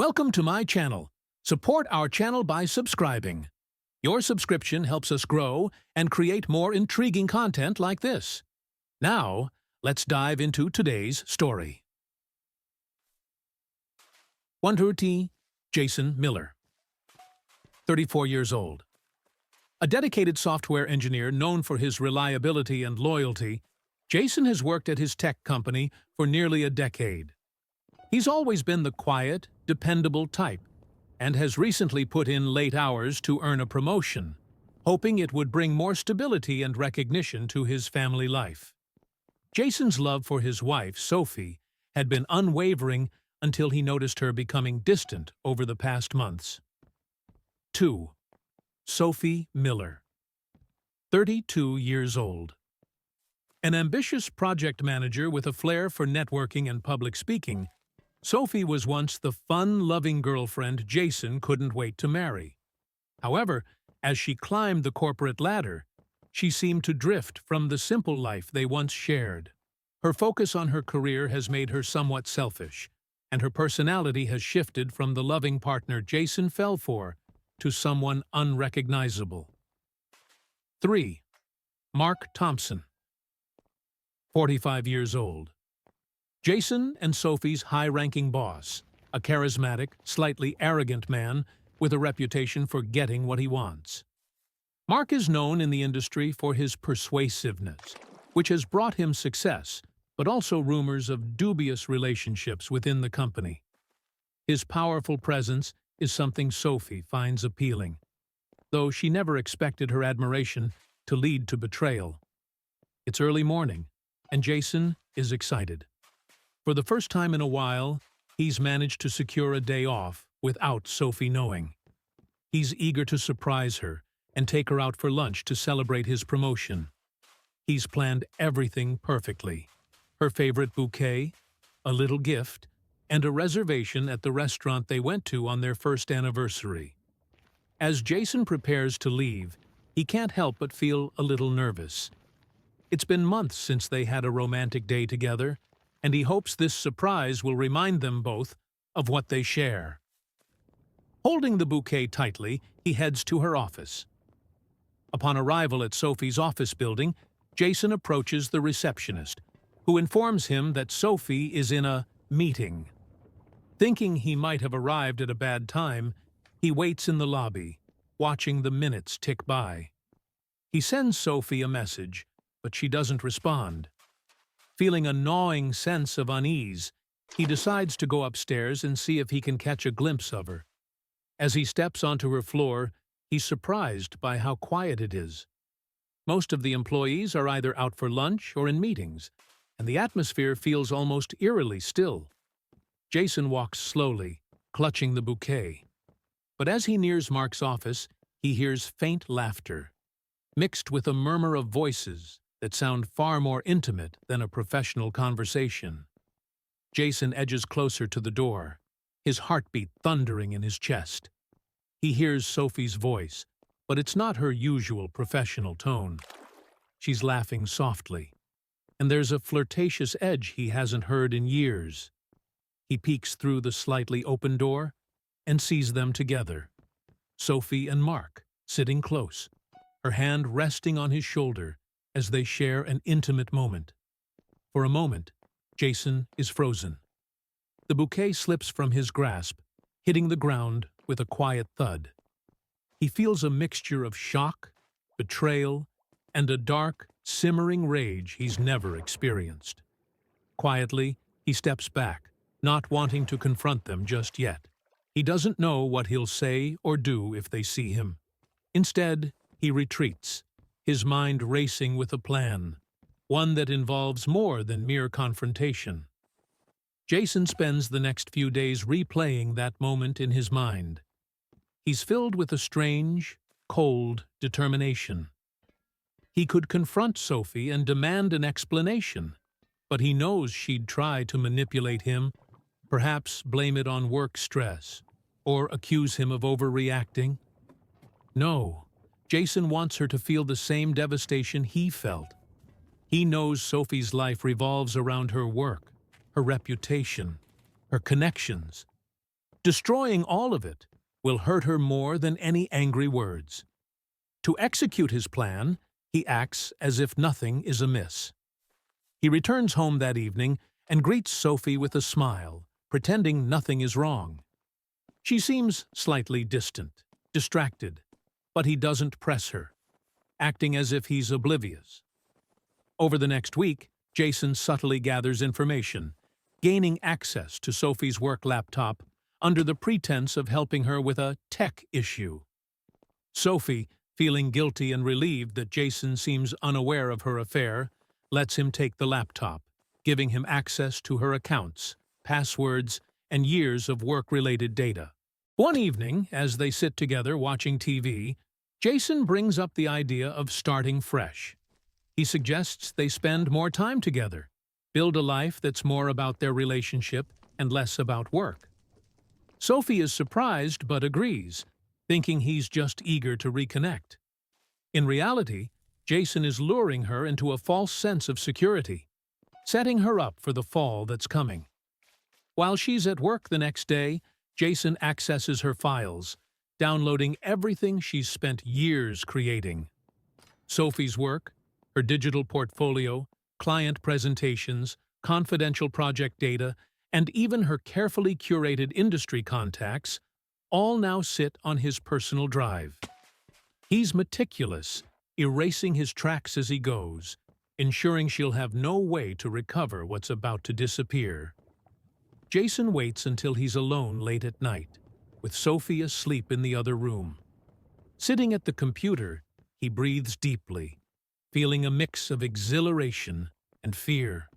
Welcome to my channel. Support our channel by subscribing. Your subscription helps us grow and create more intriguing content like this. Now, let's dive into today's story. 130 Jason Miller, 34 years old. A dedicated software engineer known for his reliability and loyalty, Jason has worked at his tech company for nearly a decade. He's always been the quiet, dependable type, and has recently put in late hours to earn a promotion, hoping it would bring more stability and recognition to his family life. Jason's love for his wife, Sophie, had been unwavering until he noticed her becoming distant over the past months. 2. Sophie Miller, 32 years old. An ambitious project manager with a flair for networking and public speaking, Sophie was once the fun-loving girlfriend Jason couldn't wait to marry. However, as she climbed the corporate ladder, she seemed to drift from the simple life they once shared. Her focus on her career has made her somewhat selfish, and her personality has shifted from the loving partner Jason fell for to someone unrecognizable. 3. Mark Thompson, 45 years old. Jason and Sophie's high-ranking boss, a charismatic, slightly arrogant man with a reputation for getting what he wants. Mark is known in the industry for his persuasiveness, which has brought him success, but also rumors of dubious relationships within the company. His powerful presence is something Sophie finds appealing, though she never expected her admiration to lead to betrayal. It's early morning, and Jason is excited. For the first time in a while, he's managed to secure a day off without Sophie knowing. He's eager to surprise her and take her out for lunch to celebrate his promotion. He's planned everything perfectly: her favorite bouquet, a little gift, and a reservation at the restaurant they went to on their first anniversary. As Jason prepares to leave, he can't help but feel a little nervous. It's been months since they had a romantic day together, and he hopes this surprise will remind them both of what they share. Holding the bouquet tightly, he heads to her office. Upon arrival at Sophie's office building, Jason approaches the receptionist, who informs him that Sophie is in a meeting. Thinking he might have arrived at a bad time, he waits in the lobby, watching the minutes tick by. He sends Sophie a message, but she doesn't respond. Feeling a gnawing sense of unease, he decides to go upstairs and see if he can catch a glimpse of her. As he steps onto her floor, he's surprised by how quiet it is. Most of the employees are either out for lunch or in meetings, and the atmosphere feels almost eerily still. Jason walks slowly, clutching the bouquet. But as he nears Mark's office, he hears faint laughter, mixed with a murmur of voices that sound far more intimate than a professional conversation. Jason edges closer to the door, his heartbeat thundering in his chest. He hears Sophie's voice, but it's not her usual professional tone. She's laughing softly, and there's a flirtatious edge he hasn't heard in years. He peeks through the slightly open door and sees them together, Sophie and Mark, sitting close, her hand resting on his shoulder as they share an intimate moment. For a moment, Jason is frozen. The bouquet slips from his grasp, hitting the ground with a quiet thud. He feels a mixture of shock, betrayal, and a dark, simmering rage he's never experienced. Quietly, he steps back, not wanting to confront them just yet. He doesn't know what he'll say or do if they see him. Instead, he retreats, his mind racing with a plan, one that involves more than mere confrontation. Jason spends the next few days replaying that moment in his mind. He's filled with a strange, cold determination. He could confront Sophie and demand an explanation, but he knows she'd try to manipulate him, perhaps blame it on work stress, or accuse him of overreacting. No. Jason wants her to feel the same devastation he felt. He knows Sophie's life revolves around her work, her reputation, her connections. Destroying all of it will hurt her more than any angry words. To execute his plan, he acts as if nothing is amiss. He returns home that evening and greets Sophie with a smile, pretending nothing is wrong. She seems slightly distant, distracted, but he doesn't press her, acting as if he's oblivious. Over the next week, Jason subtly gathers information, gaining access to Sophie's work laptop under the pretense of helping her with a tech issue. Sophie, feeling guilty and relieved that Jason seems unaware of her affair, lets him take the laptop, giving him access to her accounts, passwords, and years of work-related data. One evening, as they sit together watching TV, Jason brings up the idea of starting fresh. He suggests they spend more time together, build a life that's more about their relationship and less about work. Sophie is surprised but agrees, thinking he's just eager to reconnect. In reality, Jason is luring her into a false sense of security, setting her up for the fall that's coming. While she's at work the next day, Jason accesses her files, downloading everything she's spent years creating. Sophie's work, her digital portfolio, client presentations, confidential project data, and even her carefully curated industry contacts, all now sit on his personal drive. He's meticulous, erasing his tracks as he goes, ensuring she'll have no way to recover what's about to disappear. Jason waits until he's alone late at night, with Sophie asleep in the other room. Sitting at the computer, he breathes deeply, feeling a mix of exhilaration and fear.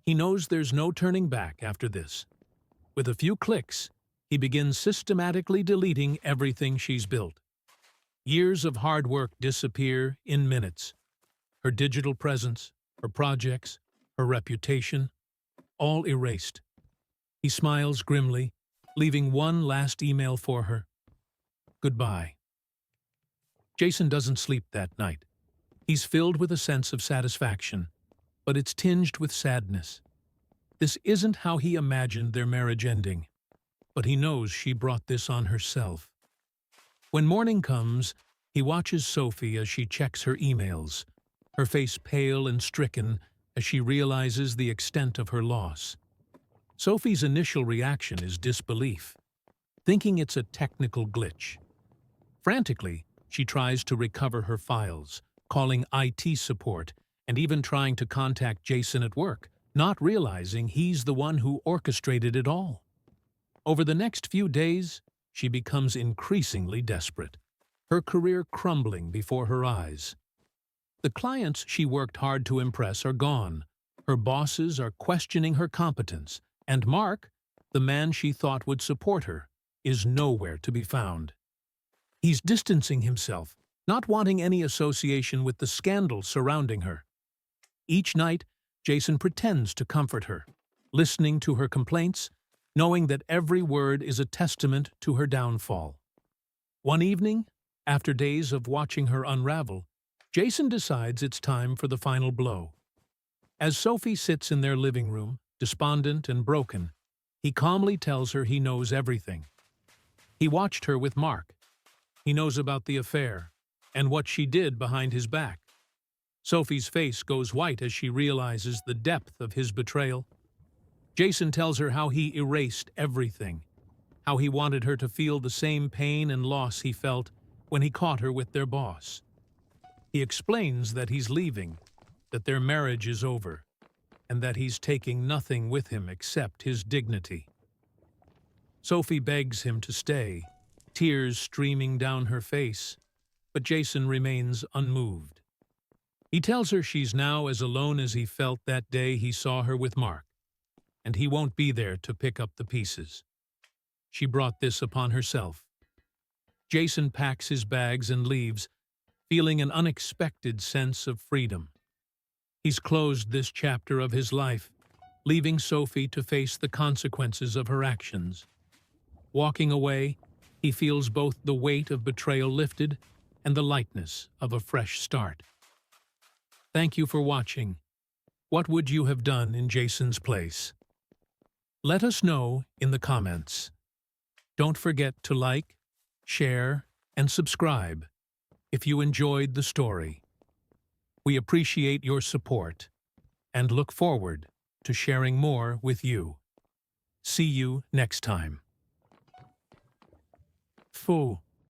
He knows there's no turning back after this. With a few clicks, he begins systematically deleting everything she's built. Years of hard work disappear in minutes. Her digital presence, her projects, her reputation, all erased. He smiles grimly, leaving one last email for her. Goodbye. Jason doesn't sleep that night. He's filled with a sense of satisfaction, but it's tinged with sadness. This isn't how he imagined their marriage ending, but he knows she brought this on herself. When morning comes, he watches Sophie as she checks her emails, her face pale and stricken as she realizes the extent of her loss. Sophie's initial reaction is disbelief, thinking it's a technical glitch. Frantically, she tries to recover her files, calling IT support and even trying to contact Jason at work, not realizing he's the one who orchestrated it all. Over the next few days, she becomes increasingly desperate, her career crumbling before her eyes. The clients she worked hard to impress are gone, her bosses are questioning her competence, and Mark, the man she thought would support her, is nowhere to be found. He's distancing himself, not wanting any association with the scandal surrounding her. Each night, Jason pretends to comfort her, listening to her complaints, knowing that every word is a testament to her downfall. One evening, after days of watching her unravel, Jason decides it's time for the final blow. As Sophie sits in their living room, despondent and broken, he calmly tells her he knows everything. He watched her with Mark. He knows about the affair and what she did behind his back. Sophie's face goes white as she realizes the depth of his betrayal. Jason tells her how he erased everything, how he wanted her to feel the same pain and loss he felt when he caught her with their boss. He explains that he's leaving, that their marriage is over, and that he's taking nothing with him except his dignity. Sophie begs him to stay, tears streaming down her face, but Jason remains unmoved. He tells her she's now as alone as he felt that day he saw her with Mark, and he won't be there to pick up the pieces. She brought this upon herself. Jason packs his bags and leaves, feeling an unexpected sense of freedom. He's closed this chapter of his life, leaving Sophie to face the consequences of her actions. Walking away, he feels both the weight of betrayal lifted and the lightness of a fresh start. Thank you for watching. What would you have done in Jason's place? Let us know in the comments. Don't forget to like, share, and subscribe if you enjoyed the story. We appreciate your support and look forward to sharing more with you. See you next time. Fu.